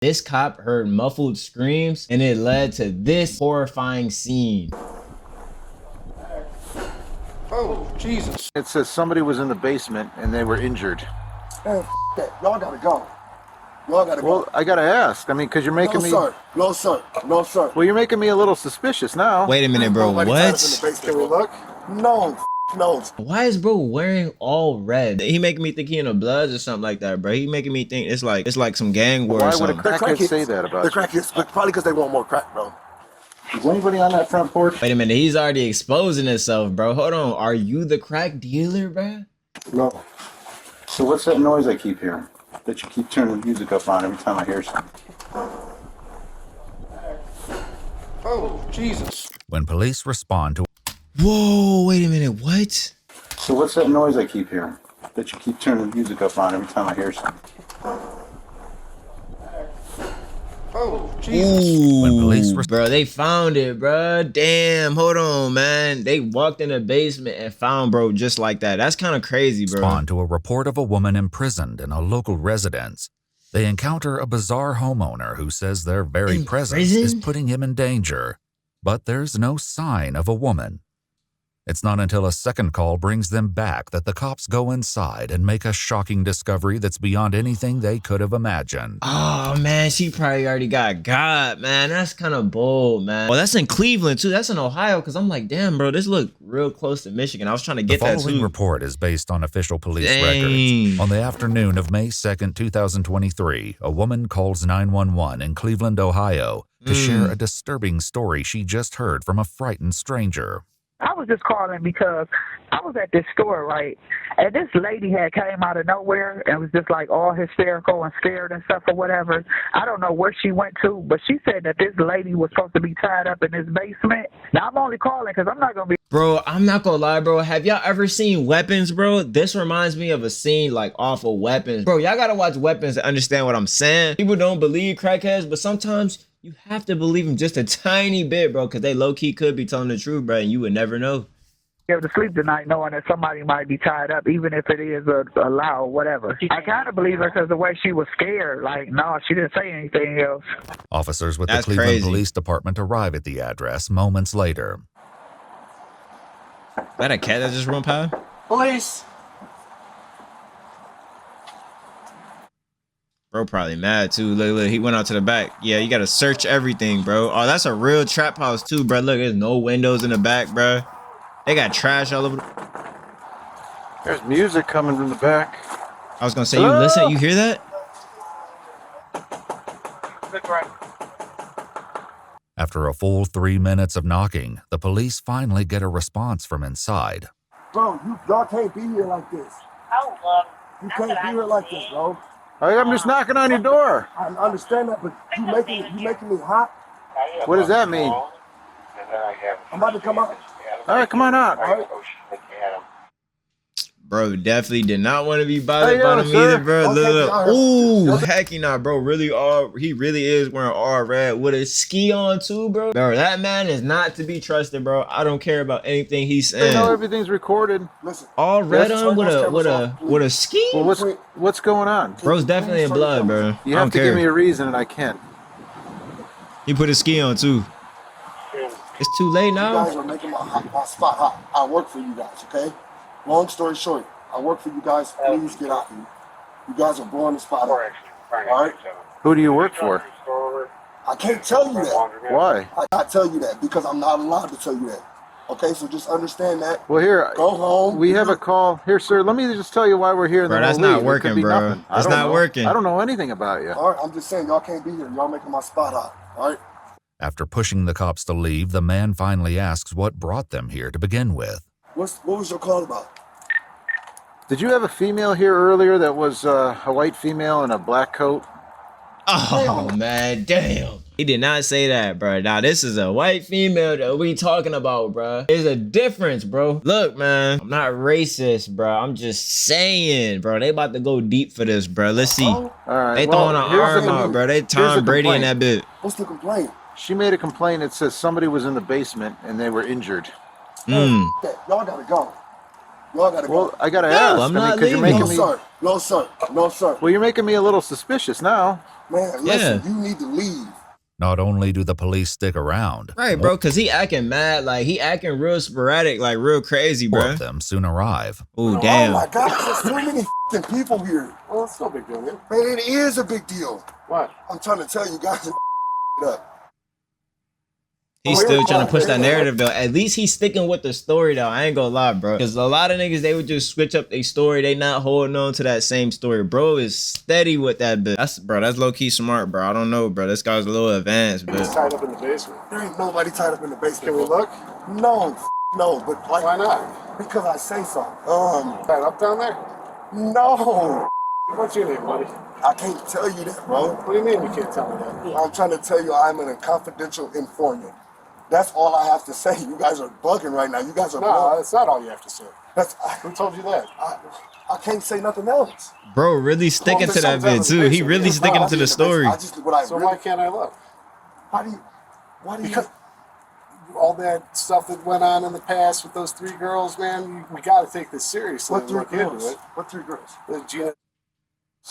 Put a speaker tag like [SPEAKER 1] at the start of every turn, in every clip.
[SPEAKER 1] This cop heard muffled screams and it led to this horrifying scene.
[SPEAKER 2] Oh, Jesus.
[SPEAKER 3] It says somebody was in the basement and they were injured.
[SPEAKER 2] Man, that. Y'all gotta go. Y'all gotta go.
[SPEAKER 3] Well, I gotta ask. I mean, because you're making me...
[SPEAKER 2] Sir. No, sir. No, sir.
[SPEAKER 3] Well, you're making me a little suspicious now.
[SPEAKER 1] Wait a minute, bro.
[SPEAKER 2] Nobody tied us in the
[SPEAKER 1] What?
[SPEAKER 2] basement. Can we look? No, no.
[SPEAKER 1] Why is bro wearing all red? He making me think he in a Bloods or something like that, bro. He making me think it's like some gang war or
[SPEAKER 3] Why would a
[SPEAKER 1] something.
[SPEAKER 3] crackhead say that about
[SPEAKER 2] The
[SPEAKER 3] you?
[SPEAKER 2] crackheads, probably because they want more crack, bro.
[SPEAKER 3] Is anybody on that front porch?
[SPEAKER 1] Wait a minute, he's already exposing himself, bro. Hold on. Are you the crack dealer, bro?
[SPEAKER 2] No.
[SPEAKER 3] So what's that noise I keep hearing? That you keep turning the music up on every time I hear something?
[SPEAKER 2] Oh, Jesus.
[SPEAKER 4] When police respond to
[SPEAKER 1] Whoa, wait a minute. What?
[SPEAKER 3] So what's that noise I keep hearing? That you keep turning the music up on every time I hear something?
[SPEAKER 2] Oh, Jesus.
[SPEAKER 1] Ooh,
[SPEAKER 4] When police
[SPEAKER 1] bro, they found it, bro. Damn, hold on, man. They walked in the basement and found bro just like that. That's kind of crazy, bro.
[SPEAKER 4] respond to a report of a woman imprisoned in a local residence, they encounter a bizarre homeowner who says their very presence is
[SPEAKER 1] Imprisoned?
[SPEAKER 4] putting him in danger. But there's no sign of a woman. It's not until a second call brings them back that the cops go inside and make a shocking discovery that's beyond anything they could have imagined.
[SPEAKER 1] Oh man, she probably already got, man. That's kind of bold, man. Well, that's in Cleveland too. That's in Ohio. Cause I'm like, damn, bro, this look real close to Michigan. I was trying to
[SPEAKER 4] The
[SPEAKER 1] get that
[SPEAKER 4] following
[SPEAKER 1] too.
[SPEAKER 4] report is based on official police
[SPEAKER 1] Dang.
[SPEAKER 4] records. On the afternoon of May 2nd, 2023, a woman calls 911 in Cleveland, Ohio, to share a disturbing story she just heard from a frightened stranger.
[SPEAKER 5] I was just calling because I was at this store, right? And this lady had came out of nowhere and was just like all hysterical and scared and stuff or whatever. I don't know where she went to, but she said that this lady was supposed to be tied up in this basement. Now, I'm only calling because I'm not going to be...
[SPEAKER 1] Bro, I'm not gonna lie, bro. Have y'all ever seen Weapons, bro? This reminds me of a scene like off of Weapons. Bro, y'all gotta watch Weapons to understand what I'm saying. People don't believe crackheads, but sometimes you have to believe them just a tiny bit, bro, because they low-key could be telling the truth, bro, and you would never know.
[SPEAKER 5] able to sleep tonight knowing that somebody might be tied up, even if it is a lie or whatever. I kind of believe her because the way she was scared. Like, no, she didn't say anything else.
[SPEAKER 4] Officers with
[SPEAKER 1] That's
[SPEAKER 4] the Cleveland
[SPEAKER 1] crazy.
[SPEAKER 4] Police Department arrive at the address moments later.
[SPEAKER 1] Is that a cat that just run past?
[SPEAKER 2] Police.
[SPEAKER 1] Bro probably mad too. Look, he went out to the back. Yeah, you gotta search everything, bro. Oh, that's a real trap house too, bro. Look, there's no windows in the back, bro. They got trash all over.
[SPEAKER 3] There's music coming from the back.
[SPEAKER 1] I was gonna say, you listen, you hear that?
[SPEAKER 4] After a full 3 minutes of knocking, the police finally get a response from inside.
[SPEAKER 2] Bro, y'all can't be here like this. You can't be here like this, bro.
[SPEAKER 3] I'm just knocking on your door.
[SPEAKER 2] I understand that, but you making me hot.
[SPEAKER 3] What does that mean?
[SPEAKER 2] I'm about to come out.
[SPEAKER 3] All right, come on out.
[SPEAKER 2] All right.
[SPEAKER 1] Bro, definitely did not want to be bothered
[SPEAKER 3] Hey,
[SPEAKER 1] by
[SPEAKER 3] yo,
[SPEAKER 1] them
[SPEAKER 3] sir.
[SPEAKER 1] either, bro.
[SPEAKER 2] Okay,
[SPEAKER 1] Look,
[SPEAKER 2] y'all
[SPEAKER 1] ooh,
[SPEAKER 2] have-
[SPEAKER 1] heck, not, bro. He really is wearing all red with a ski on too, bro. Bro, that man is not to be trusted, bro. I don't care about anything he's
[SPEAKER 3] I know
[SPEAKER 1] saying.
[SPEAKER 3] everything's recorded.
[SPEAKER 2] Listen.
[SPEAKER 1] All red
[SPEAKER 2] Yes,
[SPEAKER 1] on with
[SPEAKER 2] turn
[SPEAKER 1] a
[SPEAKER 2] those
[SPEAKER 1] with
[SPEAKER 2] cameras
[SPEAKER 1] a
[SPEAKER 2] off,
[SPEAKER 1] with a ski.
[SPEAKER 3] Well, what's going on?
[SPEAKER 1] Bro's definitely in blood, bro.
[SPEAKER 3] You
[SPEAKER 1] I
[SPEAKER 3] have
[SPEAKER 1] don't
[SPEAKER 3] to
[SPEAKER 1] care.
[SPEAKER 3] give me a reason, and I can't.
[SPEAKER 1] He put his ski on too. It's too late
[SPEAKER 2] You guys
[SPEAKER 1] now.
[SPEAKER 2] are making my spot hot. I work for you guys, okay? Long story short, I work for you guys. Please get out here. You guys are blowing the spot up. All right?
[SPEAKER 3] Who do you work for?
[SPEAKER 2] I can't tell you that.
[SPEAKER 3] Why?
[SPEAKER 2] I can't tell you that because I'm not allowed to tell you that. Okay, so just understand that.
[SPEAKER 3] Well, here,
[SPEAKER 2] Go home.
[SPEAKER 3] we have a call. Here, sir, let me just tell you why we're here. and
[SPEAKER 1] Bro,
[SPEAKER 3] then
[SPEAKER 1] that's
[SPEAKER 3] we'll
[SPEAKER 1] not
[SPEAKER 3] leave. It
[SPEAKER 1] working,
[SPEAKER 3] could be
[SPEAKER 1] bro.
[SPEAKER 3] nothing. I
[SPEAKER 1] That's
[SPEAKER 3] don't
[SPEAKER 1] not
[SPEAKER 3] know.
[SPEAKER 1] working.
[SPEAKER 3] I don't know anything about you.
[SPEAKER 2] All right, I'm just saying y'all can't be here. Y'all making my spot hot. All right?
[SPEAKER 4] After pushing the cops to leave, the man finally asks what brought them here to begin with.
[SPEAKER 2] What was your call about?
[SPEAKER 3] Did you have a female here earlier that was a white female in a black coat?
[SPEAKER 1] Oh man, damn. He did not say that, bro. Now this is a white female that we talking about, bro. There's a difference, bro. Look, man, I'm not racist, bro. I'm just saying, bro. They about to go deep for this, bro. Let's see.
[SPEAKER 2] Oh,
[SPEAKER 3] All right.
[SPEAKER 1] They
[SPEAKER 3] well,
[SPEAKER 1] throwing an
[SPEAKER 3] here's
[SPEAKER 1] arm
[SPEAKER 3] the-
[SPEAKER 1] out, bro. They
[SPEAKER 3] here's the
[SPEAKER 1] Tom Brady in
[SPEAKER 3] complaint.
[SPEAKER 1] that bit.
[SPEAKER 2] what's the complaint?
[SPEAKER 3] She made a complaint. It says somebody was in the basement and they were injured.
[SPEAKER 1] Mm.
[SPEAKER 2] Y'all gotta go. Y'all gotta
[SPEAKER 3] Well,
[SPEAKER 2] go.
[SPEAKER 3] I gotta
[SPEAKER 1] No,
[SPEAKER 3] ask.
[SPEAKER 1] I'm
[SPEAKER 3] I mean,
[SPEAKER 1] not
[SPEAKER 3] 'cause you're
[SPEAKER 1] leaving.
[SPEAKER 3] making
[SPEAKER 2] No,
[SPEAKER 3] me.
[SPEAKER 2] sir. No, sir. No, sir.
[SPEAKER 3] Well, you're making me a little suspicious now.
[SPEAKER 2] Man, listen, you need to leave.
[SPEAKER 4] Not only do the police stick around,
[SPEAKER 1] Right, bro, because he acting mad. Like, he acting real sporadic, like real crazy,
[SPEAKER 4] more
[SPEAKER 1] bro.
[SPEAKER 4] of them soon arrive.
[SPEAKER 1] Oh,
[SPEAKER 2] Oh
[SPEAKER 1] damn.
[SPEAKER 2] my gosh, there's too many f***ing people here.
[SPEAKER 6] Well, it's no big deal, man.
[SPEAKER 2] Man, it is a big deal.
[SPEAKER 6] What?
[SPEAKER 2] I'm trying to tell you guys to it up.
[SPEAKER 1] He's still trying to push that narrative, though. At least he's sticking with the story, though. I ain't gonna lie, bro. Because a lot of niggas, they would just switch up their story. They not holding on to that same story. Bro is steady with that bit. That's low-key smart, bro. I don't know, bro. This guy's a little advanced,
[SPEAKER 6] He's
[SPEAKER 1] but...
[SPEAKER 6] tied up in the basement.
[SPEAKER 2] There ain't nobody tied up in the basement.
[SPEAKER 6] Can we look?
[SPEAKER 2] No, no, but like,
[SPEAKER 6] Why not?
[SPEAKER 2] because I say so.
[SPEAKER 6] Tied up down there?
[SPEAKER 2] No,
[SPEAKER 6] What's your name, buddy?
[SPEAKER 2] I can't tell you that, bro.
[SPEAKER 6] What do you mean you can't tell me that?
[SPEAKER 2] I'm trying to tell you I'm a confidential informant. That's all I have to say. You guys are bugging right now. You guys are
[SPEAKER 6] No,
[SPEAKER 2] bugging.
[SPEAKER 6] that's not all you have to say.
[SPEAKER 2] That's,
[SPEAKER 6] Who told you that?
[SPEAKER 2] I can't say nothing else.
[SPEAKER 1] Bro really sticking to that bit, too. He really sticking to the story.
[SPEAKER 2] I just, what I
[SPEAKER 6] So
[SPEAKER 2] really,
[SPEAKER 6] why can't I look?
[SPEAKER 2] why do you,
[SPEAKER 6] Because all that stuff that went on in the past with those three girls, man, we got to take this seriously
[SPEAKER 2] what
[SPEAKER 6] and
[SPEAKER 2] three
[SPEAKER 6] look into
[SPEAKER 2] girls?
[SPEAKER 6] it.
[SPEAKER 2] What three girls?
[SPEAKER 6] Gina,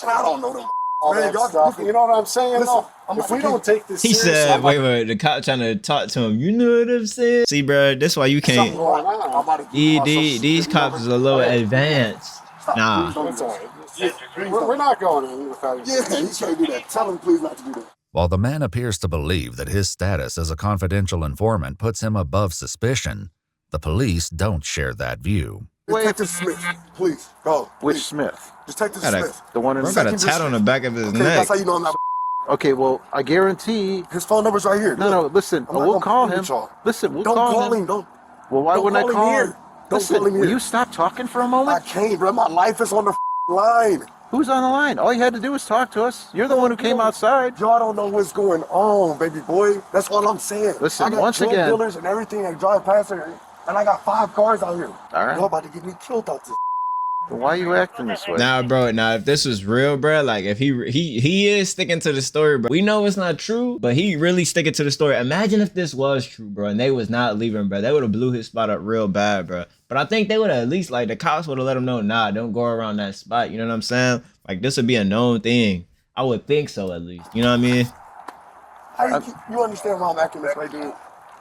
[SPEAKER 2] I don't know them.
[SPEAKER 6] all
[SPEAKER 2] Man,
[SPEAKER 6] that
[SPEAKER 2] y'all-
[SPEAKER 6] stuff. You know what I'm saying?
[SPEAKER 2] Listen,
[SPEAKER 6] though?
[SPEAKER 2] I'm
[SPEAKER 6] If
[SPEAKER 2] not-
[SPEAKER 6] we don't take this
[SPEAKER 1] He
[SPEAKER 6] seriously,
[SPEAKER 1] said, wait, the cop trying to talk to him. You know what I'm saying? See, bro, that's why you
[SPEAKER 2] Something
[SPEAKER 1] can't...
[SPEAKER 6] going on.
[SPEAKER 2] I'm about to give you my social
[SPEAKER 1] These
[SPEAKER 2] security
[SPEAKER 1] cops
[SPEAKER 2] number.
[SPEAKER 1] is a little advanced.
[SPEAKER 2] Stop.
[SPEAKER 1] Nah.
[SPEAKER 2] Please don't
[SPEAKER 6] That's
[SPEAKER 2] do
[SPEAKER 6] all
[SPEAKER 2] that.
[SPEAKER 6] right.
[SPEAKER 2] Please
[SPEAKER 6] We're
[SPEAKER 2] don't.
[SPEAKER 6] not going in without you.
[SPEAKER 2] Yeah, you can't do that. Tell him please not to do that.
[SPEAKER 4] While the man appears to believe that his status as a confidential informant puts him above suspicion, the police don't share that view.
[SPEAKER 2] Detective Smith, please, go.
[SPEAKER 3] Which
[SPEAKER 2] please.
[SPEAKER 3] Smith?
[SPEAKER 2] Detective
[SPEAKER 1] Got a-
[SPEAKER 2] Smith.
[SPEAKER 3] The one in.
[SPEAKER 1] Bro got a tat on the back of his
[SPEAKER 2] Okay,
[SPEAKER 1] neck.
[SPEAKER 2] that's how you know I'm not.
[SPEAKER 3] Okay, well, I guarantee.
[SPEAKER 2] His phone number's right here.
[SPEAKER 3] No,
[SPEAKER 2] Look.
[SPEAKER 3] listen.
[SPEAKER 2] I'm not
[SPEAKER 3] We'll
[SPEAKER 2] gonna
[SPEAKER 3] call
[SPEAKER 2] play
[SPEAKER 3] him.
[SPEAKER 2] with y'all.
[SPEAKER 3] Listen, we'll
[SPEAKER 2] Don't
[SPEAKER 3] call
[SPEAKER 2] call
[SPEAKER 3] him.
[SPEAKER 2] him. Don't.
[SPEAKER 3] Well, why
[SPEAKER 2] don't
[SPEAKER 3] wouldn't I
[SPEAKER 2] call him
[SPEAKER 3] call
[SPEAKER 2] here.
[SPEAKER 3] him?
[SPEAKER 2] Don't
[SPEAKER 3] Listen,
[SPEAKER 2] call him
[SPEAKER 3] will
[SPEAKER 2] here.
[SPEAKER 3] you stop talking for a
[SPEAKER 2] I
[SPEAKER 3] moment?
[SPEAKER 2] can't, bro. My life is on the line.
[SPEAKER 3] Who's on the line? All you had to do was talk to us. You're the one who came outside.
[SPEAKER 2] Y'all don't know what's going on, baby boy. That's all I'm saying.
[SPEAKER 3] Listen,
[SPEAKER 2] I got
[SPEAKER 3] once
[SPEAKER 2] drug
[SPEAKER 3] again-
[SPEAKER 2] dealers and everything that drive past here, and I got 5 cars out here.
[SPEAKER 3] All right.
[SPEAKER 2] Y'all about to get me killed out this.
[SPEAKER 3] Well, why are you acting this way?
[SPEAKER 1] Nah, bro. Nah, if this was real, bro, like if he is sticking to the story, bro. We know it's not true, but he really sticking to the story. Imagine if this was true, bro, and they was not leaving, bro. They would have blew his spot up real bad, bro. But I think they would have at least, like, the cops would have let him know, nah, don't go around that spot. You know what I'm saying? Like, this would be a known thing. I would think so, at least. You know what I mean?
[SPEAKER 2] How you understand why I'm acting this way, dude?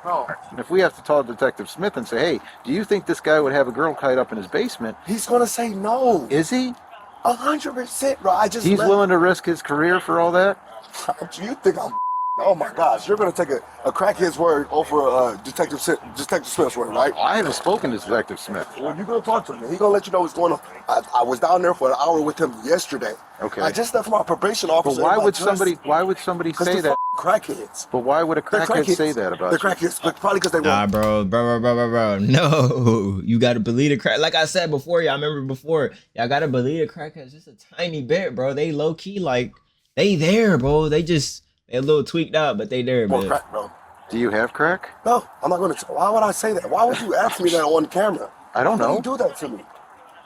[SPEAKER 6] No.
[SPEAKER 3] If we have to call Detective Smith and say, hey, do you think this guy would have a girl tied up in his basement?
[SPEAKER 2] He's gonna say no.
[SPEAKER 3] Is he?
[SPEAKER 2] 100%, bro. I just
[SPEAKER 3] He's
[SPEAKER 2] left.
[SPEAKER 3] willing to risk his career for all that?
[SPEAKER 2] You think I'm? Oh my gosh, you're gonna take a crackhead's word over Detective Smith's word, right?
[SPEAKER 3] I haven't spoken to Detective Smith.
[SPEAKER 2] Well, you're gonna talk to him. He's gonna let you know what's going on. I was down there for an hour with him yesterday.
[SPEAKER 3] Okay.
[SPEAKER 2] I just left my probation
[SPEAKER 3] But
[SPEAKER 2] officer.
[SPEAKER 3] why
[SPEAKER 2] in my
[SPEAKER 3] would
[SPEAKER 2] dress.
[SPEAKER 3] somebody
[SPEAKER 2] 'Cause
[SPEAKER 3] say
[SPEAKER 2] they're
[SPEAKER 3] that?
[SPEAKER 2] crackheads.
[SPEAKER 3] But why would a
[SPEAKER 2] They're
[SPEAKER 3] crackhead
[SPEAKER 2] crackheads.
[SPEAKER 3] say that about
[SPEAKER 2] They're
[SPEAKER 3] you?
[SPEAKER 2] crackheads, but probably because they
[SPEAKER 1] Nah,
[SPEAKER 2] want.
[SPEAKER 1] bro. No, you gotta believe the crack. Like I said before, y'all remember before, y'all gotta believe the crackheads just a tiny bit, bro. They low key, like, they there, bro. They a little tweaked out, but they there,
[SPEAKER 2] More
[SPEAKER 1] man.
[SPEAKER 2] crack, bro.
[SPEAKER 3] Do you have crack?
[SPEAKER 2] No, I'm not gonna. Why would I say that? Why would you ask me that on camera?
[SPEAKER 3] I don't
[SPEAKER 2] Why
[SPEAKER 3] know.
[SPEAKER 2] would you do that to me?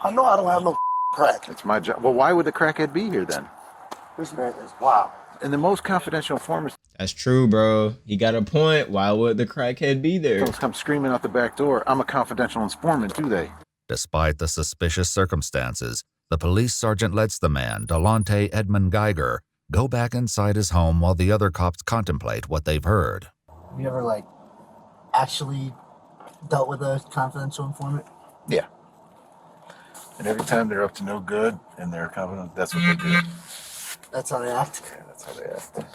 [SPEAKER 2] I know I don't have no crack.
[SPEAKER 3] It's my job. Well, why would the crackhead be here then?
[SPEAKER 2] This man is wow.
[SPEAKER 3] And the most confidential informers
[SPEAKER 1] That's true, bro. He got a point. Why would the crackhead be there?
[SPEAKER 3] don't come screaming out the back door, I'm a confidential informant, do they?
[SPEAKER 4] Despite the suspicious circumstances, the police sergeant lets the man, Delonte Edmund Geiger, go back inside his home while the other cops contemplate what they've heard.
[SPEAKER 7] Have you ever, like, actually dealt with a confidential informant?
[SPEAKER 3] Yeah. And every time they're up to no good and they're confident, that's what they do.
[SPEAKER 7] That's how they act.
[SPEAKER 3] Yeah, that's how they act.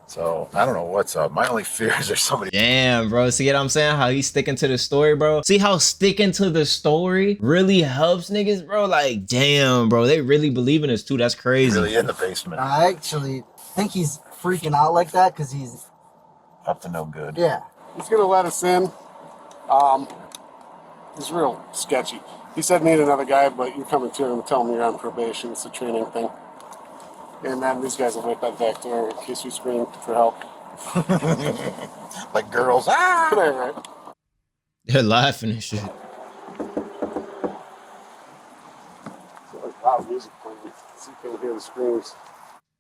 [SPEAKER 3] So, I don't know what's up. My only fear is there's somebody
[SPEAKER 1] Damn, bro. See what I'm saying? How he's sticking to the story, bro? See how sticking to the story really helps niggas, bro? Like, damn, bro. They really believe in this, too. That's crazy.
[SPEAKER 3] really in the basement,
[SPEAKER 7] I actually think he's freaking out like that because he's,
[SPEAKER 3] up to no good.
[SPEAKER 7] yeah.
[SPEAKER 6] He's gonna let us in. He's real sketchy. He said meet another guy, but you're coming to him and tell him you're on probation. It's a training thing. And then these guys will wait by the back door in case we scream for help.
[SPEAKER 3] Like girls. Ah!
[SPEAKER 6] Good night, right?
[SPEAKER 1] They're laughing and shit.
[SPEAKER 6] So, like, loud music playing, so you can hear the screams.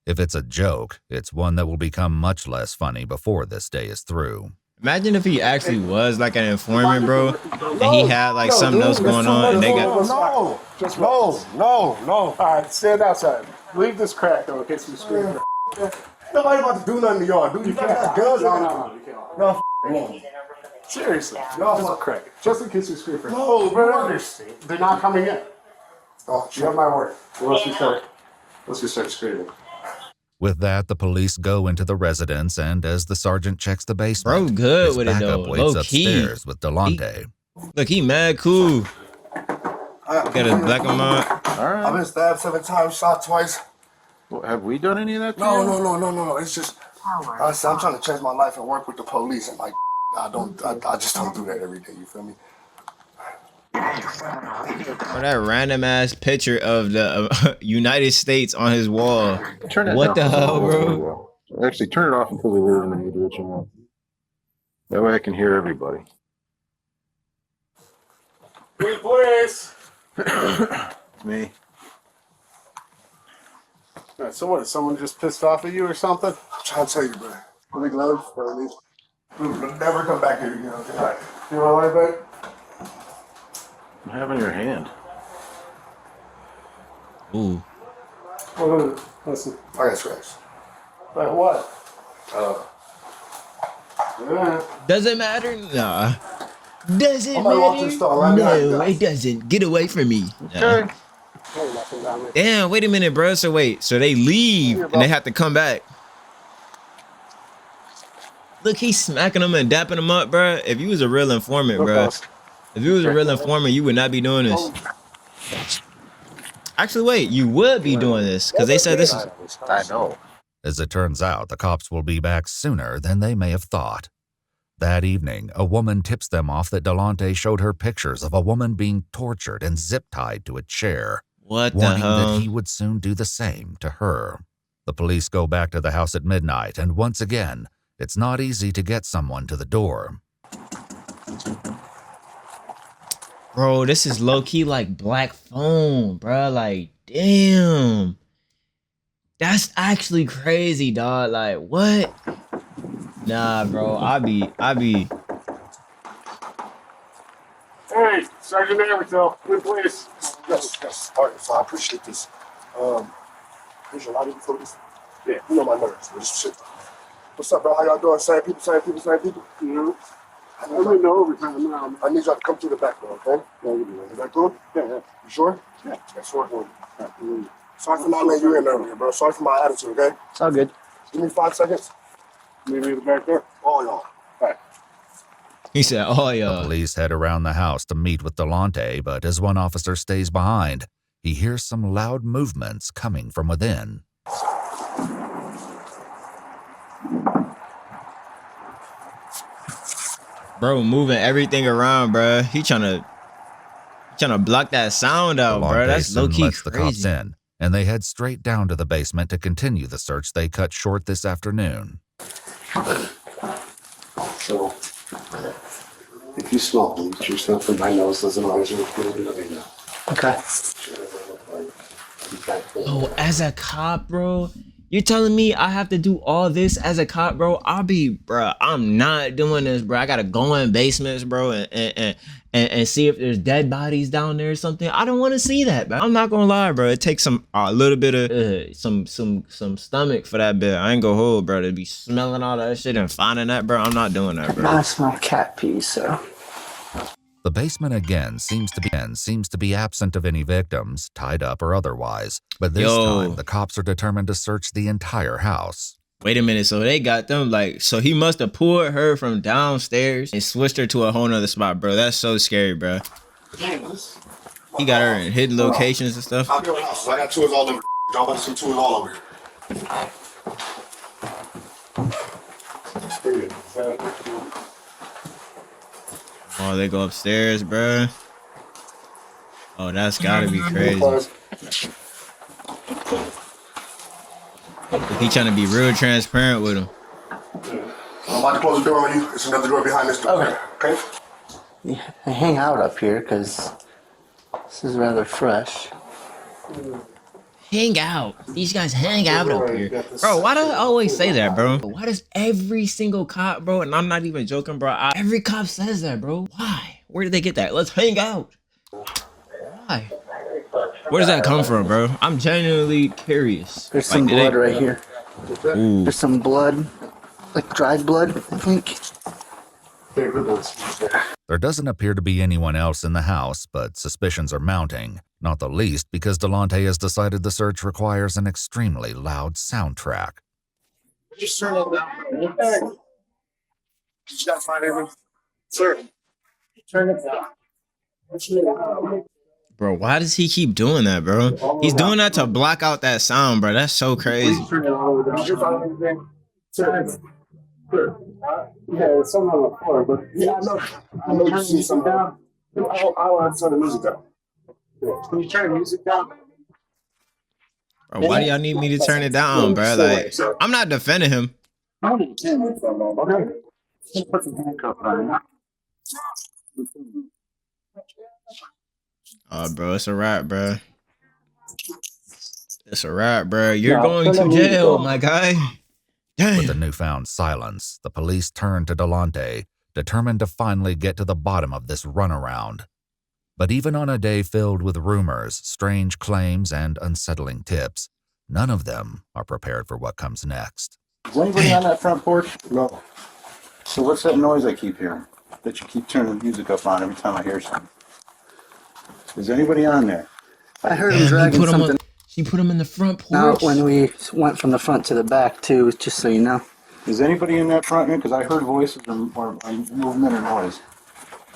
[SPEAKER 4] If it's a joke, it's one that will become much less funny before this day is through.
[SPEAKER 1] Imagine if he actually was like an informant, bro, and he had like something else going on, and they got.
[SPEAKER 6] No. All right, stand outside. Leave this crack though in case you scream.
[SPEAKER 2] Nobody about to do nothing to y'all, dude. You guys got guns.
[SPEAKER 6] No, you can't.
[SPEAKER 2] No, no.
[SPEAKER 6] Seriously,
[SPEAKER 2] No,
[SPEAKER 6] just crack. Just in case you scream.
[SPEAKER 2] No, bro.
[SPEAKER 6] They're not coming in.
[SPEAKER 2] Oh,
[SPEAKER 6] You have my word. Unless you start screaming.
[SPEAKER 4] With that, the police go into the residence, and as the sergeant checks the basement,
[SPEAKER 1] Bro, good
[SPEAKER 4] his
[SPEAKER 1] with it though.
[SPEAKER 4] backup waits
[SPEAKER 1] Low key.
[SPEAKER 4] upstairs with Delonte.
[SPEAKER 1] Look, he mad cool. Got his black on my.
[SPEAKER 3] All right.
[SPEAKER 2] I've been stabbed 7 times, shot twice.
[SPEAKER 3] Well, have we done any of that? to
[SPEAKER 2] No,
[SPEAKER 3] you?
[SPEAKER 2] no. It's just I'm trying to change my life and work with the police, and like I just don't do that every day. You feel me?
[SPEAKER 1] Or that random ass picture of the United States on his wall.
[SPEAKER 3] Turn it
[SPEAKER 1] What
[SPEAKER 3] down.
[SPEAKER 1] the hell, bro?
[SPEAKER 3] Actually, turn it off until we leave and you do what you want. That way I can hear everybody.
[SPEAKER 6] Please.
[SPEAKER 3] Me.
[SPEAKER 6] All right, so what? Is someone just pissed off at you or something?
[SPEAKER 2] I'm trying to tell you, bro. Put the gloves, bro. Never come back here again. Okay?
[SPEAKER 6] You want to lie back?
[SPEAKER 3] I'm having your hand.
[SPEAKER 1] Ooh.
[SPEAKER 6] Hold on. Listen.
[SPEAKER 2] I got scratched.
[SPEAKER 6] Like what? Yeah.
[SPEAKER 1] Does it matter? Nah. Does it
[SPEAKER 2] I'm gonna walk to the store right
[SPEAKER 1] matter?
[SPEAKER 2] behind you
[SPEAKER 1] No,
[SPEAKER 2] guys.
[SPEAKER 1] it doesn't. Get away from me. Nah.
[SPEAKER 3] Okay.
[SPEAKER 6] Hey, nothing down there.
[SPEAKER 1] Damn, wait a minute, bro. So wait, so they leave and they have to come back. Look, he's smacking them and dapping them up, bro. If you was a real informant, bro. If you was a real informant, you would not be doing this. Actually, wait, you would be doing this because they said this is.
[SPEAKER 3] I know.
[SPEAKER 4] As it turns out, the cops will be back sooner than they may have thought. That evening, a woman tips them off that Delonte showed her pictures of a woman being tortured and zip-tied to a chair,
[SPEAKER 1] What the
[SPEAKER 4] warning
[SPEAKER 1] hell?
[SPEAKER 4] that he would soon do the same to her. The police go back to the house at midnight, and once again, it's not easy to get someone to the door.
[SPEAKER 1] Bro, this is low key like black phone, bro. Like, damn. That's actually crazy, dog. Like, what? Nah, bro. I be.
[SPEAKER 6] Hey, Sergeant Everton, good place.
[SPEAKER 2] Yes. All right, so I appreciate this. Here's your lighting for this. Yeah, you know my nerves. But this shit. What's up, bro? How y'all doing? Same people.
[SPEAKER 6] You know, I'm in the overtime now.
[SPEAKER 2] I need y'all to come through the back door, okay?
[SPEAKER 6] Yeah, you do
[SPEAKER 2] Is that cool?
[SPEAKER 6] Yeah.
[SPEAKER 2] You sure?
[SPEAKER 6] Yeah.
[SPEAKER 2] That's sure. Sorry for not letting you in earlier, bro. Sorry for my attitude, okay?
[SPEAKER 7] It's all good.
[SPEAKER 2] Give me 5 seconds.
[SPEAKER 6] Meet me at the back door.
[SPEAKER 2] All y'all.
[SPEAKER 1] He said, "Oh
[SPEAKER 4] The
[SPEAKER 1] yeah."
[SPEAKER 4] police head around the house to meet with Delonte, but as one officer stays behind, he hears some loud movements coming from within.
[SPEAKER 1] Bro, moving everything around, bro. He trying to block that sound out, bro.
[SPEAKER 4] Delonte
[SPEAKER 1] That's low
[SPEAKER 4] soon
[SPEAKER 1] key
[SPEAKER 4] lets the cops
[SPEAKER 1] crazy.
[SPEAKER 4] in, and they head straight down to the basement to continue the search they cut short this afternoon.
[SPEAKER 6] So, if you smell bleach or something, my nose doesn't always look good.
[SPEAKER 7] Okay.
[SPEAKER 1] Oh, as a cop, bro, you're telling me I have to do all this as a cop, bro? I'm not doing this, bro. I gotta go in basements, bro, and see if there's dead bodies down there or something. I don't want to see that, bro. I'm not gonna lie, bro. It takes a little bit of some stomach for that bit. I ain't gonna hold, bro. To be smelling all that shit and finding that, bro. I'm not doing that, bro.
[SPEAKER 7] I smell cat pee, so.
[SPEAKER 4] The basement again seems to be absent of any victims, tied up or otherwise, but this time the cops are determined to search the entire house.
[SPEAKER 1] Wait a minute, so they got them so he must have pulled her from downstairs and switched her to a whole nother spot, bro. That's so scary, bro. He got her in hidden locations and stuff.
[SPEAKER 2] I'll be on the house. I got tours all over. Y'all about to see tours all over here.
[SPEAKER 1] Oh, they go upstairs, bro. Oh, that's gotta be crazy. He trying to be real transparent with him.
[SPEAKER 2] I'm about to close the door on you. There's another door behind this door. Okay?
[SPEAKER 7] Yeah, I hang out up here because this is rather fresh.
[SPEAKER 1] hang out. These guys hang out up here. Bro, why do I always say that, bro? Why does every single cop, bro, and I'm not even joking, bro, every cop says that, bro? Why? Where did they get that? Let's hang out. Why? Where does that come from, bro? I'm genuinely curious.
[SPEAKER 7] There's some
[SPEAKER 1] Like,
[SPEAKER 7] blood right here.
[SPEAKER 1] Ooh.
[SPEAKER 7] There's some blood, like dried blood, I think.
[SPEAKER 4] There doesn't appear to be anyone else in the house, but suspicions are mounting, not the least because Delonte has decided the search requires an extremely loud soundtrack.
[SPEAKER 6] Just turn it down. Did you guys find anything? Sir, turn it down.
[SPEAKER 1] Bro, why does he keep doing that, bro? He's doing that to block out that sound, bro. That's so crazy.
[SPEAKER 6] Did you find anything? Sir, yeah, it's something on the floor, but yeah, I know you see something down. I want to turn the music down. Can you turn the music down?
[SPEAKER 1] Bro, why do y'all need me to turn it down, bro? Like, I'm not defending him.
[SPEAKER 6] Okay. Put the handcuff on.
[SPEAKER 1] Oh, bro, it's a wrap, bro. It's a wrap, bro. You're going to jail, my guy.
[SPEAKER 4] With the
[SPEAKER 1] Damn.
[SPEAKER 4] newfound silence, the police turn to Delonte, determined to finally get to the bottom of this runaround. But even on a day filled with rumors, strange claims, and unsettling tips, none of them are prepared for what comes next.
[SPEAKER 3] Is anybody on that front porch? No. So what's that noise I keep hearing? That you keep turning the music up on every time I hear something? Is anybody on there?
[SPEAKER 7] I heard him
[SPEAKER 1] Damn,
[SPEAKER 7] dragging something
[SPEAKER 1] she put him in the front porch.
[SPEAKER 7] out when we went from the front to the back, too, just so you know.
[SPEAKER 3] Is anybody in that front end? Because I heard voices or movement or noise.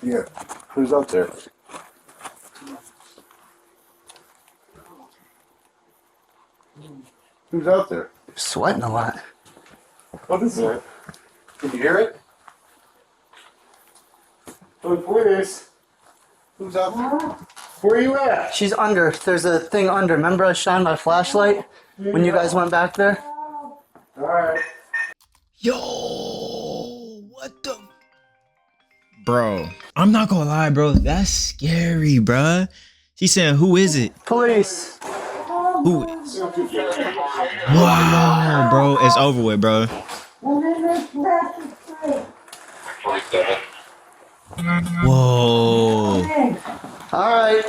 [SPEAKER 3] Yeah. Who's up there? Who's out there?
[SPEAKER 7] Sweating a lot.
[SPEAKER 6] What is it? Can you hear it? Oh, please.
[SPEAKER 3] Who's out there?
[SPEAKER 6] Where are you at?
[SPEAKER 7] She's under. There's a thing under. Remember I shined my flashlight when you guys went back there?
[SPEAKER 6] All right.
[SPEAKER 1] Yo, what the? Bro, I'm not gonna lie, bro. That's scary, bro. She's saying, who is it?
[SPEAKER 7] Police.
[SPEAKER 1] Who? Wow, bro. It's over with, bro. Whoa.
[SPEAKER 7] All right.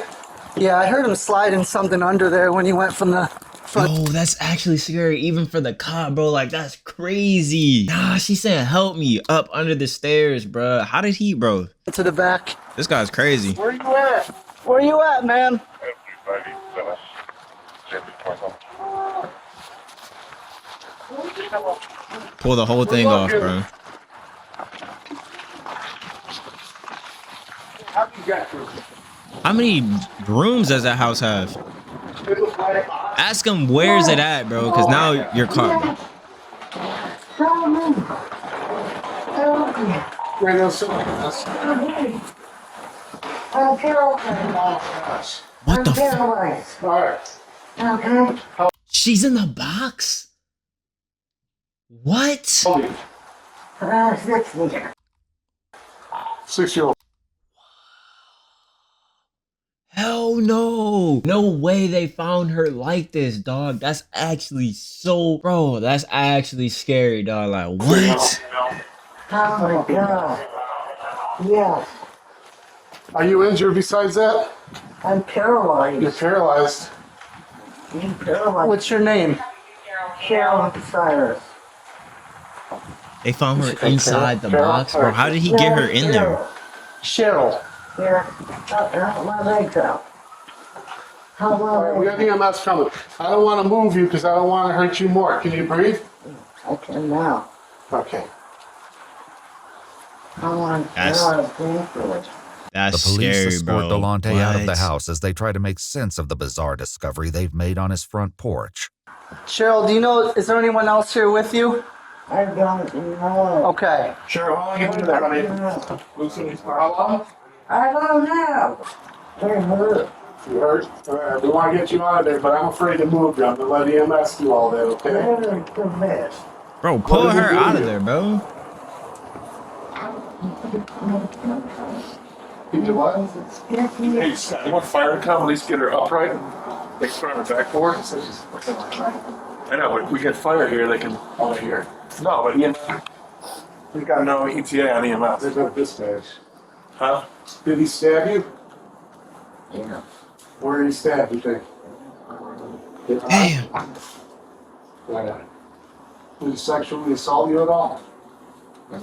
[SPEAKER 7] Yeah, I heard him sliding something under there when he went from the front
[SPEAKER 1] Yo, that's actually scary, even for the cop, bro. Like, that's crazy. Nah, she said, help me up under the stairs, bro. How did he, bro?
[SPEAKER 7] to the back.
[SPEAKER 1] This guy's crazy.
[SPEAKER 6] Where you at?
[SPEAKER 7] Where you at, man?
[SPEAKER 1] Pull the whole thing off, bro.
[SPEAKER 6] How you got through?
[SPEAKER 1] How many rooms does that house have? Ask him where's it at, bro, because now you're caught.
[SPEAKER 6] Right now, so
[SPEAKER 1] What the fuck?
[SPEAKER 6] all right.
[SPEAKER 1] She's in the box? What?
[SPEAKER 6] 6-year-old.
[SPEAKER 1] Hell no. No way they found her like this, dog. That's actually so, bro, that's actually scary, dog. Like, what?
[SPEAKER 8] Oh my God. Yes,
[SPEAKER 6] Are you injured besides that?
[SPEAKER 8] I'm paralyzed.
[SPEAKER 6] You're paralyzed.
[SPEAKER 8] I'm paralyzed.
[SPEAKER 7] What's your name?
[SPEAKER 8] Cheryl Cyrus.
[SPEAKER 1] They found her inside the box, bro. How did he get her in there?
[SPEAKER 7] Cheryl.
[SPEAKER 8] Yeah, my legs out. How
[SPEAKER 6] All right, we
[SPEAKER 8] long?
[SPEAKER 6] got EMS coming. I don't want to move you because I don't want to hurt you more. Can you breathe?
[SPEAKER 8] I can now.
[SPEAKER 6] Okay.
[SPEAKER 8] I want
[SPEAKER 1] That's-
[SPEAKER 8] to breathe through it.
[SPEAKER 1] That's
[SPEAKER 4] The police
[SPEAKER 1] scary,
[SPEAKER 4] escort
[SPEAKER 1] bro.
[SPEAKER 4] Delonte out of the
[SPEAKER 1] What?
[SPEAKER 4] house as they try to make sense of the bizarre discovery they've made on his front porch.
[SPEAKER 7] Cheryl, do you know, is there anyone else here with you?
[SPEAKER 8] I don't know.
[SPEAKER 7] Okay.
[SPEAKER 6] Sure, how long you been there, honey? How long?
[SPEAKER 8] I don't know. They're hurt.
[SPEAKER 6] You hurt? All right, we want to get you out of there, but I'm afraid to move you. I'm going to let EMS do all that, okay?
[SPEAKER 8] They're the best.
[SPEAKER 1] Bro, pull her out of there, bro.
[SPEAKER 6] You do what?
[SPEAKER 8] Yes,
[SPEAKER 9] Hey, Scott, you want fire to come at least get her upright? They put on the backboard. I know, but we get fire here, they can all hear. No, but he's got no ETA on EMS.
[SPEAKER 6] There's no dispatch.
[SPEAKER 9] Huh?
[SPEAKER 6] Did he stab you?
[SPEAKER 8] Yeah.
[SPEAKER 6] Where did he stab you think?
[SPEAKER 1] Damn.
[SPEAKER 6] Why not? Did he sexually assault you at all? Do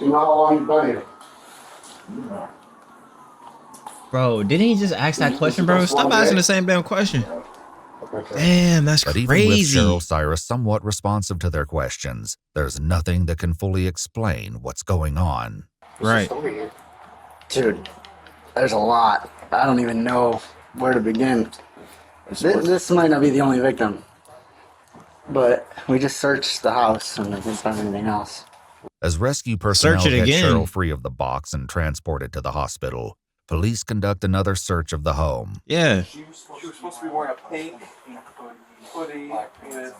[SPEAKER 6] you know how long you've been here?
[SPEAKER 1] Bro, didn't he just ask that question, bro? Stop asking the same damn question. Damn, that's
[SPEAKER 4] But even with
[SPEAKER 1] crazy.
[SPEAKER 4] Cheryl Cyrus somewhat responsive to their questions, there's nothing that can fully explain what's going on.
[SPEAKER 1] Right.
[SPEAKER 7] Dude, there's a lot. I don't even know where to begin. This might not be the only victim, but we just searched the house and we didn't find anything else.
[SPEAKER 4] As rescue personnel
[SPEAKER 1] Search it
[SPEAKER 4] get
[SPEAKER 1] again.
[SPEAKER 4] Cheryl free of the box and transported to the hospital, police conduct another search of the home.
[SPEAKER 1] Yeah.
[SPEAKER 9] She was supposed to be wearing a pink hoodie with pants.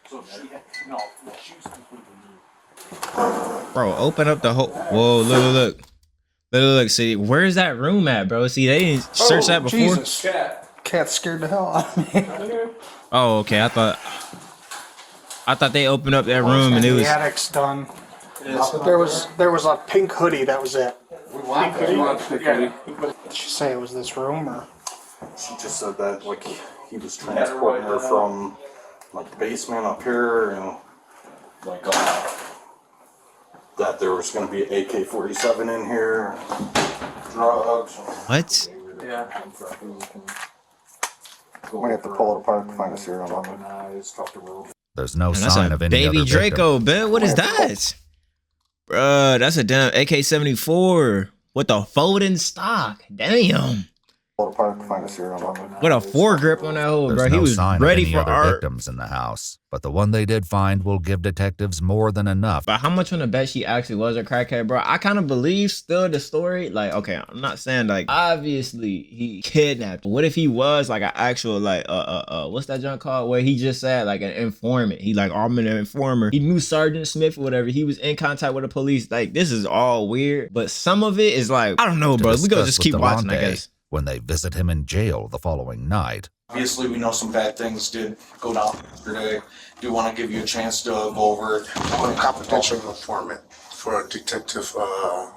[SPEAKER 9] So she had, no, she was completely nude.
[SPEAKER 1] Bro, open up the whole. Whoa, look. Look. See, where's that room at, bro? See, they didn't search that before.
[SPEAKER 7] Jesus. Cat scared the hell out of me.
[SPEAKER 1] Oh, okay. I thought they opened up that room and it was.
[SPEAKER 10] The attic's done. There was a pink hoodie. That was it.
[SPEAKER 9] Pink hoodie? Yeah.
[SPEAKER 10] Did she say it was this room or?
[SPEAKER 3] She just said that like he was transporting her from like the basement up here, and like that there was going to be an AK-47 in here, drugs.
[SPEAKER 1] What?
[SPEAKER 9] Yeah.
[SPEAKER 3] We have to pull it apart to find a serial number.
[SPEAKER 4] There's no
[SPEAKER 1] Man, that's
[SPEAKER 4] sign
[SPEAKER 1] a
[SPEAKER 4] of any
[SPEAKER 1] baby
[SPEAKER 4] other
[SPEAKER 1] Draco,
[SPEAKER 4] victim.
[SPEAKER 1] man. What is that? Bruh, that's a damn AK-74 with a folding stock. Damn.
[SPEAKER 3] Pull it apart to find a serial number.
[SPEAKER 1] What a foregrip on that hole,
[SPEAKER 4] There's
[SPEAKER 1] bro.
[SPEAKER 4] no
[SPEAKER 1] He was
[SPEAKER 4] sign
[SPEAKER 1] ready
[SPEAKER 4] of any
[SPEAKER 1] for
[SPEAKER 4] other
[SPEAKER 1] art.
[SPEAKER 4] victims in the house, but the one they did find will give detectives more than enough.
[SPEAKER 1] But how much on the bet she actually was a crackhead, bro? I kind of believe still the story. Like, okay, I'm not saying like obviously he kidnapped. What if he was like an actual like what's that junk called? Where he just said like an informant. He like I'm an informer. He knew Sergeant Smith or whatever. He was in contact with the police. Like this is all weird. But some of it is like I don't know,
[SPEAKER 4] To
[SPEAKER 1] bro. We gonna
[SPEAKER 4] discuss
[SPEAKER 1] just
[SPEAKER 4] with
[SPEAKER 1] keep watching, I
[SPEAKER 4] Delonte
[SPEAKER 1] guess.
[SPEAKER 4] when they visit him in jail the following night.
[SPEAKER 11] Obviously, we know some bad things did go down yesterday. Do want to give you a chance to go over it.
[SPEAKER 2] I'm a confidential informant for Detective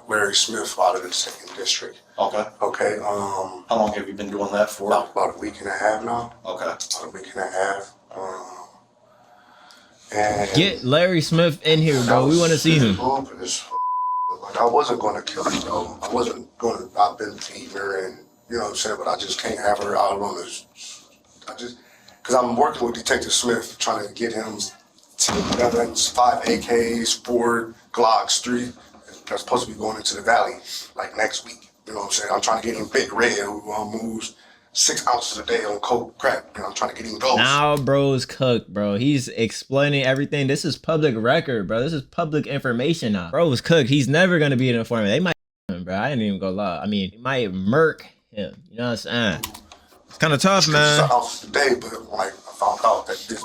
[SPEAKER 2] Larry Smith out of the 2nd District.
[SPEAKER 11] Okay.
[SPEAKER 2] Okay,
[SPEAKER 11] How long have you been doing that for?
[SPEAKER 2] about a week and a half now.
[SPEAKER 11] Okay.
[SPEAKER 2] About a week and a half. And
[SPEAKER 1] Get Larry Smith in here, bro. We want to see him.
[SPEAKER 2] Like I wasn't going to kill her, though. I wasn't going to. I've been beating her, and you know what I'm saying. But I just can't have her out on this. Because I'm working with Detective Smith, trying to get him 10 guns, 5 AKs, 4 Glocks, 3. That's supposed to be going into the valley like next week. You know what I'm saying? I'm trying to get him Big Red, who moves 6 ounces a day on coke crack. You know, I'm trying to get him those.
[SPEAKER 1] Now bro's cooked, bro. He's explaining everything. This is public record, bro. This is public information now. Bro's cooked. He's never gonna be an informant. They might him, bro. I ain't even gonna lie. I mean, he might murk him. You know what I'm saying? It's kind of tough, man.
[SPEAKER 2] 6 ounces a day, but like I found out that this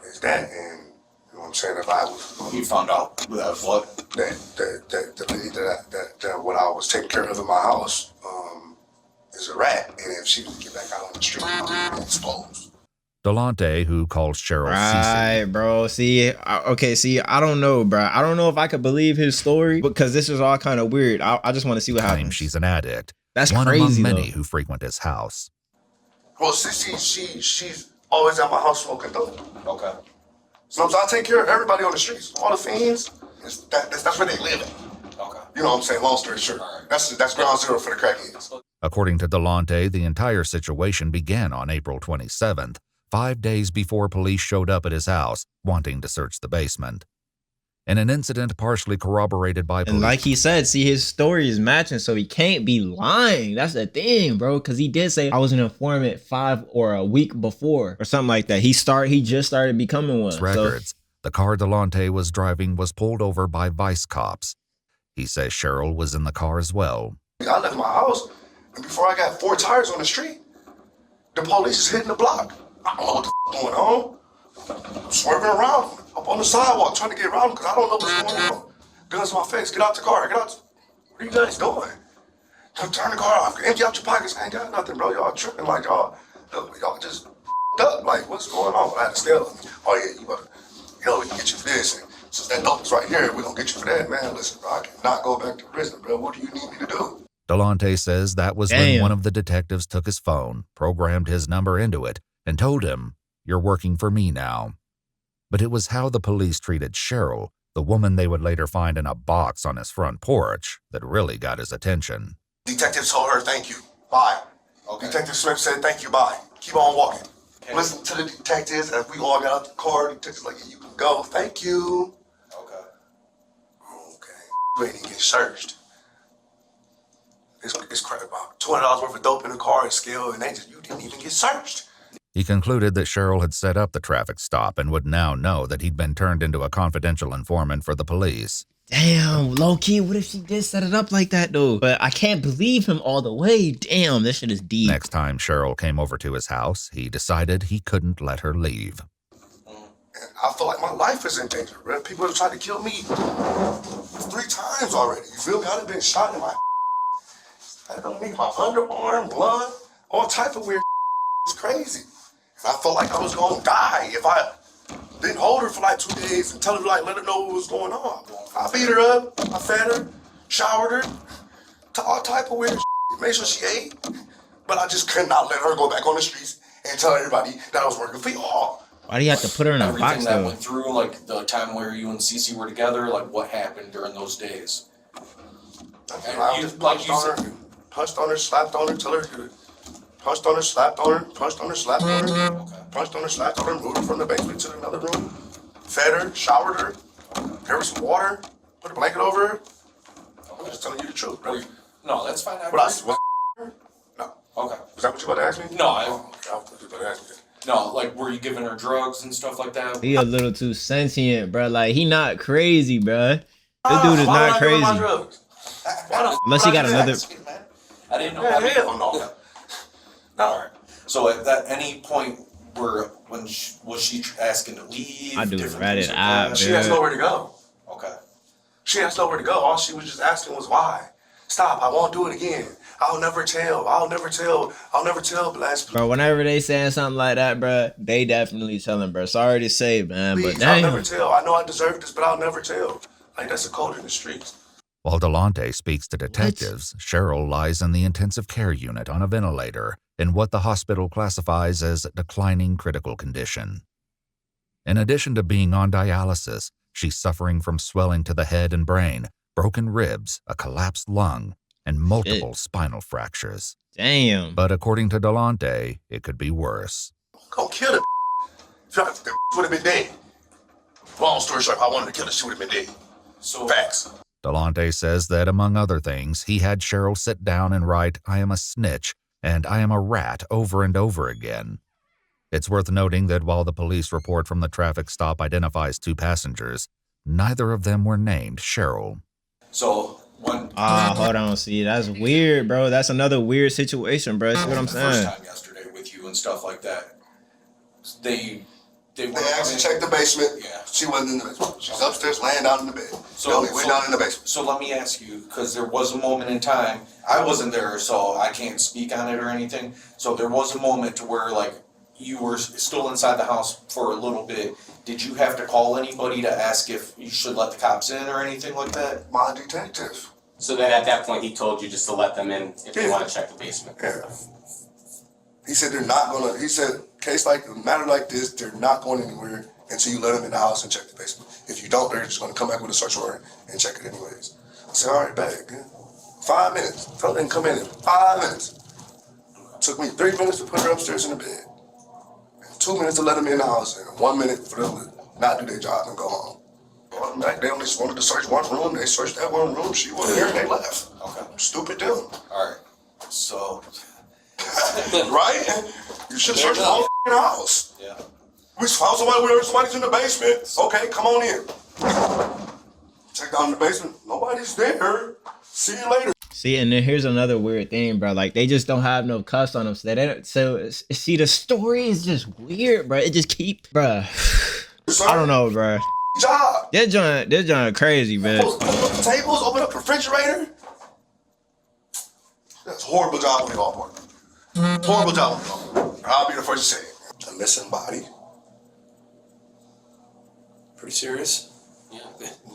[SPEAKER 2] is that, and you know what I'm saying? If I was,
[SPEAKER 11] You found out that what?
[SPEAKER 2] that the lady that what I was taking care of in my house is a rat, and if she would get back out on the street, I'd be exposed.
[SPEAKER 4] Delonte, who calls Cheryl
[SPEAKER 1] Right, bro. See, okay, see, I don't know, bro. I don't know if I could believe his story because this is all kind of weird. I just want to see what
[SPEAKER 4] claims
[SPEAKER 1] happens.
[SPEAKER 4] she's an addict.
[SPEAKER 1] That's
[SPEAKER 4] one
[SPEAKER 1] crazy,
[SPEAKER 4] among many
[SPEAKER 1] though.
[SPEAKER 4] who frequent his house.
[SPEAKER 2] Well, she's always at my house smoking dope.
[SPEAKER 11] Okay.
[SPEAKER 2] So I take care of everybody on the streets, all the fiends. That's where they live at.
[SPEAKER 11] Okay.
[SPEAKER 2] You know what I'm saying? Long story short, that's ground zero for the crackheads.
[SPEAKER 4] According to Delonte, the entire situation began on April 27th, 5 days before police showed up at his house, wanting to search the basement. In an incident partially corroborated by police.
[SPEAKER 1] And like he said, see, his story is matching, so he can't be lying. That's the thing, bro. Because he did say I was an informant 5 or a week before or something like that. He just started becoming one.
[SPEAKER 4] records, the car Delonte was driving was pulled over by vice cops. He says Cheryl was in the car as well.
[SPEAKER 2] I left my house, and before I got 4 tires on the street, the police is hitting the block. I don't know what the going on. I'm swerving around up on the sidewalk trying to get around because I don't know what's going on. Guns in my face. Get out the car. Get out. What are you guys doing? Turn the car off. Empty out your pockets. I ain't got nothing, bro. Y'all tripping like y'all just up. Like, what's going on? I had to scale them. Oh, yeah, you better, we can get you for this. And since that dope is right here, we're going to get you for that. Man, listen, bro, I cannot go back to prison, bro. What do you need me to do?
[SPEAKER 4] Delonte says that was when one of the detectives took his phone, programmed his number into it, and told him, "You're working for me now." But it was how the police treated Cheryl, the woman they would later find in a box on his front porch, that really got his attention.
[SPEAKER 2] Detective told her, thank you. Bye. Okay. Detective Smith said, thank you, bye. Keep on walking. Okay. Listen to the detectives. As we all got out the car, the detectives like, you can go. Thank you. Okay. You ain't even get searched. It's crap about $200 worth of dope in the car and scale, and you didn't even get searched.
[SPEAKER 4] He concluded that Cheryl had set up the traffic stop and would now know that he'd been turned into a confidential informant for the police.
[SPEAKER 1] Damn, low-key, what if she did set it up like that, though? But I can't believe him all the way. Damn, this shit is deep.
[SPEAKER 4] Next time Cheryl came over to his house, he decided he couldn't let her leave.
[SPEAKER 2] And I feel like my life is in danger, bro. People have tried to kill me 3 times already. You feel me? I've been shot in my I don't need my underarm, blood, all type of weird. It's crazy. And I felt like I was gonna die if I didn't hold her for like 2 days and tell her, like, let her know what was going on. I beat her up, I fed her, showered her, all type of weird made sure she ate. But I just could not let her go back on the streets and tell everybody that I was working for y'all.
[SPEAKER 1] Why do you have to put her in a box,
[SPEAKER 11] Everything that
[SPEAKER 1] though?
[SPEAKER 11] went through, like the time where you and Cece were together, like what happened during those days?
[SPEAKER 2] I just punched on her, slapped on her, till her punched on her, slapped on her, punched on her, slapped on her, punched on her, slapped on her, moved her from the basement to another room, fed her, showered her, gave her some water, put a blanket over her. I'm just telling you the truth, bro.
[SPEAKER 11] No, that's fine.
[SPEAKER 2] No.
[SPEAKER 11] Okay.
[SPEAKER 2] Is that what you about to ask me?
[SPEAKER 11] No,
[SPEAKER 2] I thought you about to ask me.
[SPEAKER 11] No, like were you giving her drugs and stuff like that?
[SPEAKER 1] He a little too sentient, bro. Like, he not crazy, bro. This dude is not crazy. Unless he got another...
[SPEAKER 11] I didn't know.
[SPEAKER 2] Hell no.
[SPEAKER 11] No. So at that any point where was she asking to leave?
[SPEAKER 1] I do Reddit app,
[SPEAKER 2] She has nowhere to go.
[SPEAKER 11] Okay.
[SPEAKER 2] She has nowhere to go. All she was just asking was why. Stop. I won't do it again. I'll never tell. I'll never tell Blast.
[SPEAKER 1] Bro, whenever they saying something like that, bro, they definitely telling, bro. Sorry to say, man,
[SPEAKER 2] Please,
[SPEAKER 1] but damn.
[SPEAKER 2] I'll never tell. I know I deserve this, but I'll never tell. Like, that's a code in the streets.
[SPEAKER 4] While Delonte speaks to detectives, Cheryl lies in the intensive care unit on a ventilator in what the hospital classifies as declining critical condition. In addition to being on dialysis, she's suffering from swelling to the head and brain, broken ribs, a collapsed lung, and multiple spinal fractures.
[SPEAKER 1] Damn.
[SPEAKER 4] But according to Delonte, it could be worse.
[SPEAKER 2] Go kill her. The would have been dead. Long story short, if I wanted to kill her, she would have been dead.
[SPEAKER 11] So
[SPEAKER 2] facts.
[SPEAKER 4] Delonte says that, among other things, he had Cheryl sit down and write, "I am a snitch," and "I am a rat" over and over again. It's worth noting that while the police report from the traffic stop identifies 2 passengers, neither of them were named Cheryl.
[SPEAKER 11] So when
[SPEAKER 1] hold on, see, that's weird, bro. That's another weird situation, bro. See what I'm saying?
[SPEAKER 11] First time yesterday with you and stuff like that, they
[SPEAKER 2] actually checked the basement.
[SPEAKER 11] Yeah.
[SPEAKER 2] She wasn't in the basement. She's upstairs laying down in the bed.
[SPEAKER 11] So
[SPEAKER 2] they only went down in the basement.
[SPEAKER 11] So let me ask you, because there was a moment in time, I wasn't there, so I can't speak on it or anything. So there was a moment to where, like, you were still inside the house for a little bit. Did you have to call anybody to ask if you should let the cops in or anything like that?
[SPEAKER 2] My detective.
[SPEAKER 12] So then at that point, he told you just to let them in if you want to check the basement.
[SPEAKER 2] Yeah. He said they're not gonna. He said a matter like this, they're not going anywhere until you let them in the house and check the basement. If you don't, they're just gonna come back with a search warrant and check it anyways. I said, all right, bag. 5 minutes. Tell them to come in 5 minutes. Took me 3 minutes to put her upstairs in the bed. 2 minutes to let them in the house, and 1 minute for them to not do their job and go home. They only just wanted to search one room. They searched that one room. She wasn't here, and they left.
[SPEAKER 11] Okay.
[SPEAKER 2] Stupid them.
[SPEAKER 11] All right. So.
[SPEAKER 2] Right? You should search the whole house.
[SPEAKER 11] Yeah.
[SPEAKER 2] We found somebody's in the basement. Okay, come on in. Check down in the basement. Nobody's there. See you later.
[SPEAKER 1] See, and then here's another weird thing, bro. Like, they just don't have no cuffs on them, so they don't. So, see, the story is just weird, bro. It just keep, bro. I don't know, bro.
[SPEAKER 2] Job.
[SPEAKER 1] This joint crazy, man.
[SPEAKER 2] Open up the tables, open up the refrigerator. That's a horrible job on the golf part. Horrible job on the golf part. I'll be the first to say it. A missing body.
[SPEAKER 9] Pretty serious.
[SPEAKER 12] Yeah.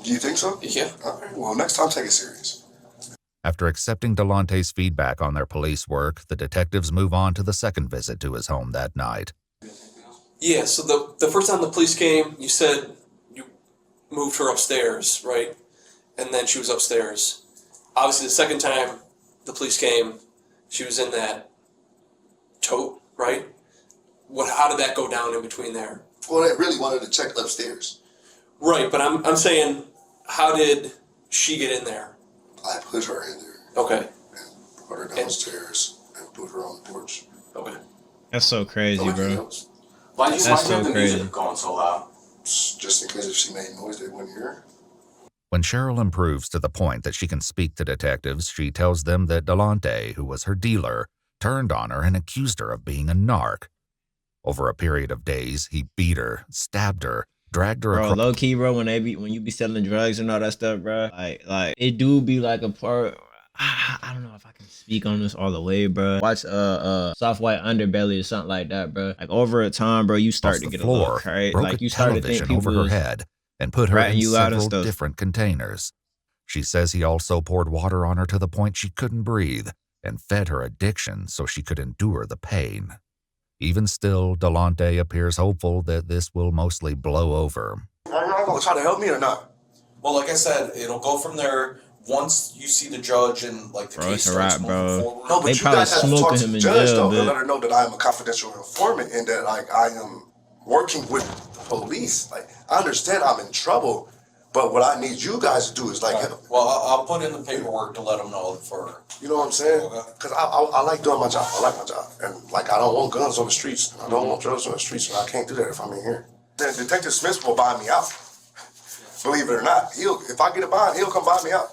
[SPEAKER 2] Do you think so?
[SPEAKER 9] Yeah.
[SPEAKER 2] All right. Well, next time take it serious.
[SPEAKER 4] After accepting Delonte's feedback on their police work, the detectives move on to the second visit to his home that night.
[SPEAKER 9] Yeah, so the first time the police came, you said you moved her upstairs, right? And then she was upstairs. Obviously, the second time the police came, she was in that tote, right? How did that go down in between there?
[SPEAKER 2] Well, they really wanted to check upstairs.
[SPEAKER 9] Right, but I'm saying, how did she get in there?
[SPEAKER 2] I put her in there.
[SPEAKER 9] Okay.
[SPEAKER 2] And brought her downstairs and put her on the porch.
[SPEAKER 9] Okay.
[SPEAKER 1] That's so crazy, bro.
[SPEAKER 12] Why did you
[SPEAKER 1] That's
[SPEAKER 12] have
[SPEAKER 1] so
[SPEAKER 12] the
[SPEAKER 1] crazy.
[SPEAKER 12] music going so loud?
[SPEAKER 2] Just in case if she made noise, they wouldn't hear.
[SPEAKER 4] When Cheryl improves to the point that she can speak to detectives, she tells them that Delonte, who was her dealer, turned on her and accused her of being a narc. Over a period of days, he beat her, stabbed her, dragged her
[SPEAKER 1] Bro,
[SPEAKER 4] across.
[SPEAKER 1] low key, bro, when you be selling drugs and all that stuff, bro, like it do be like a part. I don't know if I can speak on this all the way, bro. Watch Soft White Underbelly or something like that, bro. Like over a time, bro, you start to get a little crazy.
[SPEAKER 4] Broke
[SPEAKER 1] Like
[SPEAKER 4] a
[SPEAKER 1] you start to think
[SPEAKER 4] television
[SPEAKER 1] people
[SPEAKER 4] over her
[SPEAKER 1] was
[SPEAKER 4] head and put her in
[SPEAKER 1] ratting you out and
[SPEAKER 4] several
[SPEAKER 1] stuff.
[SPEAKER 4] different containers. She says he also poured water on her to the point she couldn't breathe and fed her addiction so she could endure the pain. Even still, Delonte appears hopeful that this will mostly blow over.
[SPEAKER 2] Are you gonna try to help me or not?
[SPEAKER 11] Well, like I said, it'll go from there once you see the judge and like the
[SPEAKER 1] Bro,
[SPEAKER 11] case
[SPEAKER 1] it's a
[SPEAKER 11] starts
[SPEAKER 1] wrap,
[SPEAKER 11] moving
[SPEAKER 1] bro.
[SPEAKER 11] forward.
[SPEAKER 2] No, but
[SPEAKER 1] They
[SPEAKER 2] you
[SPEAKER 1] probably
[SPEAKER 2] guys have to talk
[SPEAKER 1] smoking
[SPEAKER 2] to
[SPEAKER 1] him
[SPEAKER 2] the
[SPEAKER 1] in
[SPEAKER 2] judge
[SPEAKER 1] jail,
[SPEAKER 2] though, to
[SPEAKER 1] but-
[SPEAKER 2] let her know that I am a confidential informant and that like I am working with the police. Like I understand I'm in trouble, but what I need you guys to do is like,
[SPEAKER 11] Well, I'll put in the paperwork to let them know for.
[SPEAKER 2] you know what I'm saying? Because I like doing my job. I like my job, and like I don't want guns on the streets. I don't want drugs on the streets, and I can't do that if I'm in here. Then Detective Smith will buy me out. Believe it or not, if I get a bond, he'll come buy me out.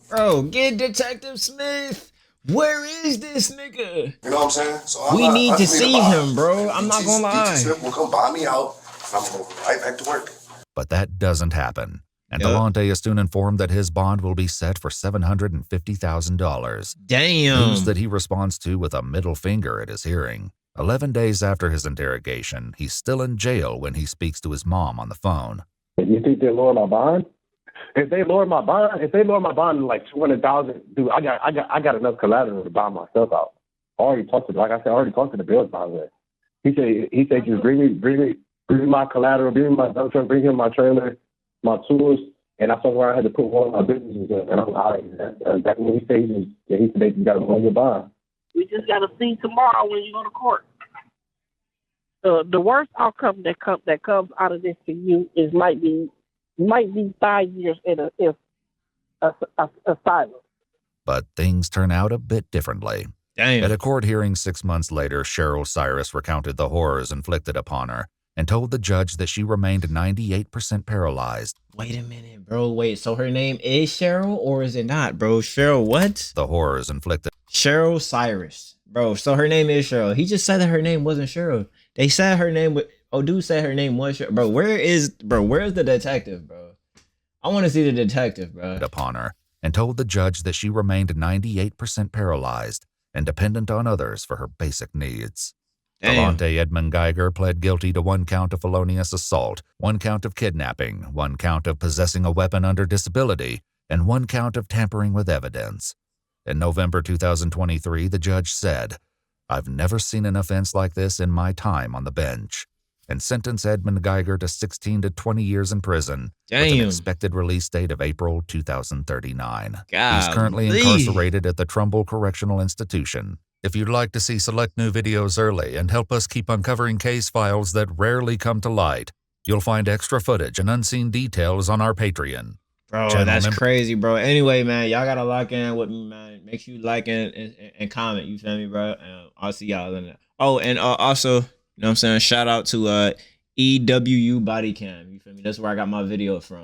[SPEAKER 1] Bro, get Detective Smith. Where is this nigga?
[SPEAKER 2] You know what I'm saying? So
[SPEAKER 1] We need
[SPEAKER 2] I
[SPEAKER 1] to
[SPEAKER 2] just
[SPEAKER 1] see
[SPEAKER 2] a bond.
[SPEAKER 1] him, bro. I'm not gonna lie.
[SPEAKER 2] DT Smith will come buy me out, and I'm gonna go right back to work.
[SPEAKER 4] But that doesn't happen. And
[SPEAKER 1] Yep.
[SPEAKER 4] Delonte is soon informed that his bond will be set for $750,000.
[SPEAKER 1] Damn.
[SPEAKER 4] News that he responds to with a middle finger at his hearing. 11 days after his interrogation, he's still in jail when he speaks to his mom on the phone.
[SPEAKER 13] You think they lower my bond? If they lower my bond to like 200,000, dude, I got enough collateral to buy myself out. I already talked to the bills behind that. He said just bring me my collateral, bring me my dump truck, bring him my trailer, my tools, and I saw where I had to put one of my businesses in, and I'm out. That's what he said. He said they got to lower your bond.
[SPEAKER 14] We just got to see tomorrow when you go to court. The worst outcome that comes out of this for you is might be 5 years in asylum.
[SPEAKER 4] But things turn out a bit differently.
[SPEAKER 1] Damn.
[SPEAKER 4] At a court hearing 6 months later, Cheryl Cyrus recounted the horrors inflicted upon her and told the judge that she remained 98% paralyzed.
[SPEAKER 1] Wait a minute, bro. Wait, so her name is Cheryl or is it not, bro? Cheryl what?
[SPEAKER 4] The horrors inflicted.
[SPEAKER 1] Cheryl Cyrus. Bro, so her name is Cheryl. He just said that her name wasn't Cheryl. They said her name dude said her name was Cheryl. Bro, where's the detective, bro? I want to see the detective, bro.
[SPEAKER 4] Upon her and told the judge that she remained 98% paralyzed and dependent on others for her basic needs.
[SPEAKER 1] Damn.
[SPEAKER 4] Delonte Edmund Geiger pled guilty to 1 count of felonious assault, 1 count of kidnapping, 1 count of possessing a weapon under disability, and 1 count of tampering with evidence. In November 2023, the judge said, "I've never seen an offense like this in my time on the bench," and sentenced Edmund Geiger to 16 to 20 years in prison with an
[SPEAKER 1] Damn.
[SPEAKER 4] expected release date of April 2039. He's
[SPEAKER 1] Golly.
[SPEAKER 4] currently incarcerated at the Trumbull Correctional Institution. If you'd like to see select new videos early and help us keep uncovering case files that rarely come to light, you'll find extra footage and unseen details on our Patreon.
[SPEAKER 1] Bro,
[SPEAKER 4] Channel
[SPEAKER 1] that's
[SPEAKER 4] member-
[SPEAKER 1] crazy, bro. Anyway, man, y'all gotta lock in with me, man. Make sure you like and comment. You feel me, bro? I'll see y'all in there. Oh, and also, you know what I'm saying? Shout out to EWU Body Cam. You feel me? That's where I got my video from.